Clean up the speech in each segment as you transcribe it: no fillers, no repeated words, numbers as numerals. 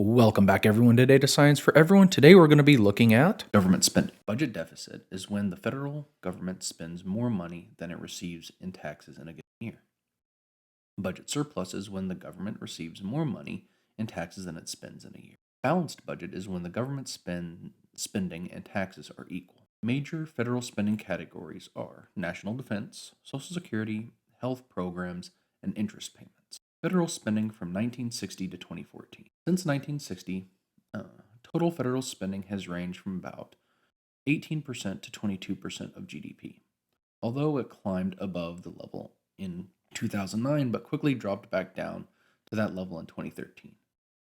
Welcome back, everyone, to Data Science for Everyone. Today we're going to be looking at government spending. Budget deficit is when the federal government spends more money than it receives in taxes in a given year. Budget surplus is when the government receives more money in taxes than it spends in a year. Balanced budget is when the government spending and taxes are equal. Major federal spending categories are national defense, Social Security, health programs, and interest payments. Federal spending from 1960 to 2014. Since 1960, total federal spending has ranged from about 18% to 22% of GDP, although it climbed above the level in 2009 but quickly dropped back down to that level in 2013.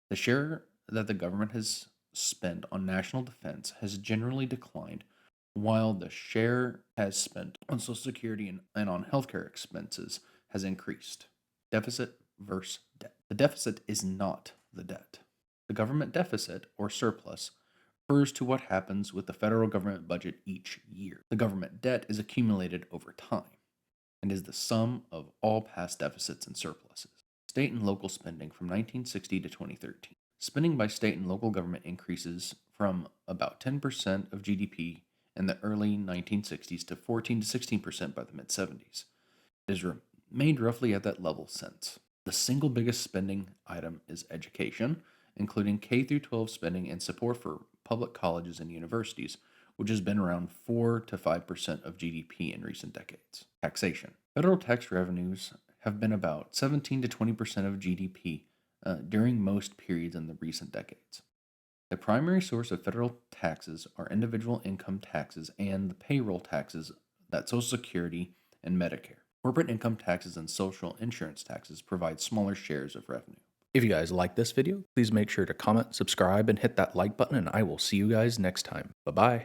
The share that the government has spent on national defense has generally declined, while the share has spent on Social Security and on healthcare expenses has increased. Deficit versus debt. The deficit is not the debt. The government deficit, or surplus, refers to what happens with the federal government budget each year. The government debt is accumulated over time and is the sum of all past deficits and surpluses. State and local spending from 1960 to 2013. Spending by state and local government increases from about 10% of GDP in the early 1960s to 14 to 16% by the mid-70s. It has remained roughly at that level since. The single biggest spending item is education, including K through 12 spending and support for public colleges and universities, which has been around 4 to 5% of GDP in recent decades. Taxation. Federal tax revenues have been about 17 to 20% of GDP during most periods in the recent decades. The primary source of federal taxes are individual income taxes and the payroll taxes, that Social Security and Medicare. Corporate income taxes and social insurance taxes provide smaller shares of revenue. If you guys like this video, please make sure to comment, subscribe, and hit that like button, and I will see you guys next time. Bye-bye.